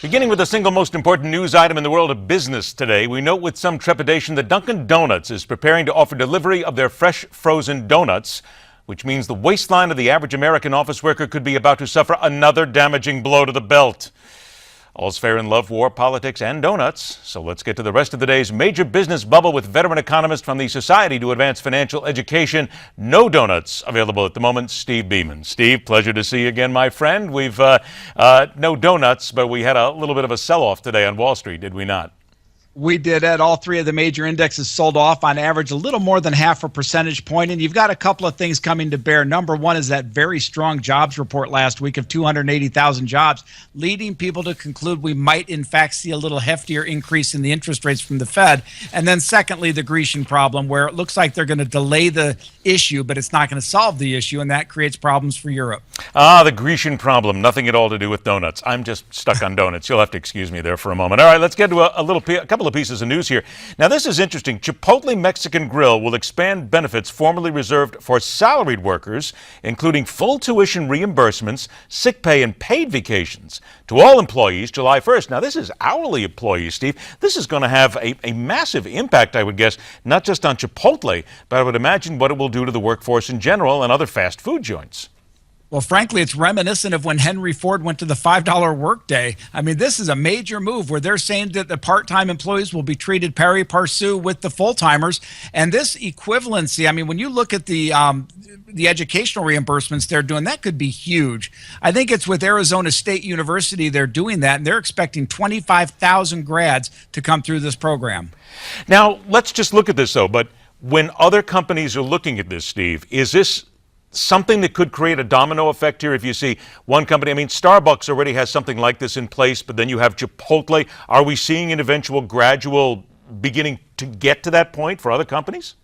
Beginning with the single most important news item in the world of business today, we note with some trepidation that Dunkin' Donuts is preparing to offer delivery of their fresh frozen donuts, which means the waistline of the average American office worker could be about to suffer another damaging blow to the belt. All's fair in love, war, politics, and donuts. So let's get to the rest of the day's major business bubble with veteran economist from the Society to Advance Financial Education. No donuts available at the moment, Steve Beeman. Steve, pleasure to see you again, my friend. We've no donuts, but we had a little bit of a sell-off today on Wall Street, did we not? We did, Ed. All three of the major indexes sold off on average a little more than half a percentage point. And you've got a couple of things coming to bear. Number one is that very strong jobs report last week of 280,000 jobs, leading people to conclude we might, in fact, see a little heftier increase in the interest rates from the Fed. And then secondly, the Grecian problem, where it looks like they're going to delay the issue, but it's not going to solve the issue, and that creates problems for Europe. The Grecian problem, nothing at all to do with donuts. I'm just stuck on donuts. You'll have to excuse me there for a moment. All right, let's get to a couple of pieces of news here. Now, this is interesting. Chipotle Mexican Grill will expand benefits formerly reserved for salaried workers, including full tuition reimbursements, sick pay, and paid vacations to all employees July 1st. Now, this is hourly employees, Steve. This is going to have a massive impact, I would guess, not just on Chipotle, but I would imagine what it will do to the workforce in general and other fast food joints. Well, frankly, it's reminiscent of when Henry Ford went to the $5 workday. I mean, this is a major move where they're saying that the part-time employees will be treated pari passu with the full-timers. And this equivalency, I mean, when you look at the educational reimbursements they're doing, that could be huge. I think it's with Arizona State University they're doing that, and they're expecting 25,000 grads to come through this program. Now, let's just look at this, though. But when other companies are looking at this, Steve, is this something that could create a domino effect here? If you see one company, I mean, Starbucks already has something like this in place, but then you have Chipotle. Are we seeing an eventual gradual beginning to get to that point for other companies?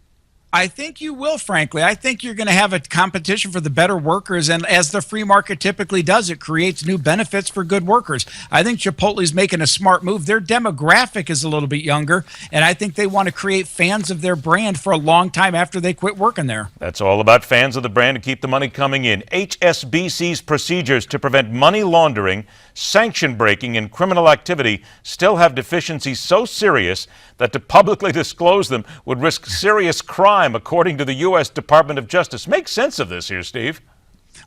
I think you will, frankly. I think you're going to have a competition for the better workers, and as the free market typically does, it creates new benefits for good workers. I think Chipotle's making a smart move. Their demographic is a little bit younger, and I think they want to create fans of their brand for a long time after they quit working there. That's all about fans of the brand to keep the money coming in. HSBC's procedures to prevent money laundering, sanction breaking, and criminal activity still have deficiencies so serious that to publicly disclose them would risk serious crime, according to the U.S. Department of Justice. Make sense of this here, Steve.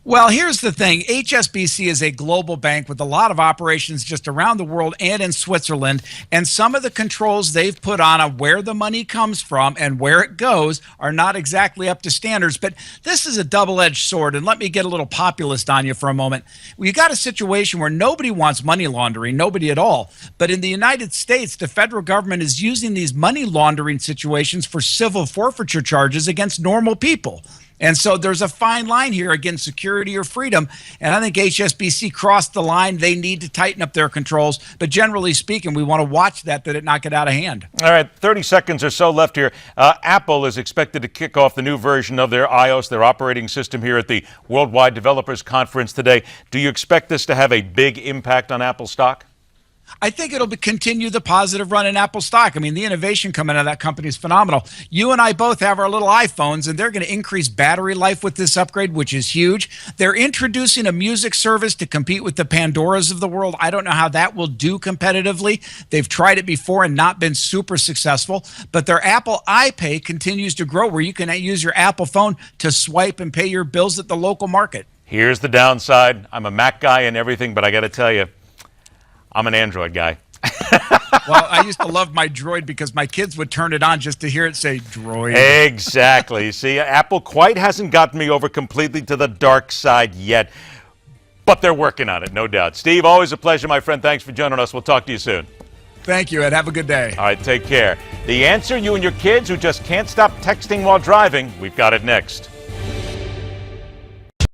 Well, here's the thing. HSBC is a global bank with a lot of operations just around the world and in Switzerland. And some of the controls they've put on where the money comes from and where it goes are not exactly up to standards. But this is a double-edged sword. And let me get a little populist on you for a moment. We've got a situation where nobody wants money laundering, nobody at all. But in the United States, the federal government is using these money laundering situations for civil forfeiture charges against normal people. And so there's a fine line here against security or freedom. And I think HSBC crossed the line. They need to tighten up their controls. But generally speaking, we want to watch that it not get out of hand. All right, 30 seconds or so left here. Apple is expected to kick off the new version of their iOS, their operating system, here at the Worldwide Developers Conference today. Do you expect this to have a big impact on Apple stock? I think it'll continue the positive run in Apple stock. I mean, the innovation coming out of that company is phenomenal. You and I both have our little iPhones, and they're going to increase battery life with this upgrade, which is huge. They're introducing a music service to compete with the Pandoras of the world. I don't know how that will do competitively. They've tried it before and not been super successful. But their Apple iPay continues to grow, where you can use your Apple phone to swipe and pay your bills at the local market. Here's the downside. I'm a Mac guy and everything, but I got to tell you, I'm an Android guy. Well, I used to love my Droid because my kids would turn it on just to hear it say Droid. Exactly. See, Apple quite hasn't gotten me over completely to the dark side yet, but they're working on it, no doubt. Steve, always a pleasure, my friend. Thanks for joining us. We'll talk to you soon. Thank you, Ed. Have a good day. All right, take care. The answer, you and your kids who just can't stop texting while driving, we've got it next.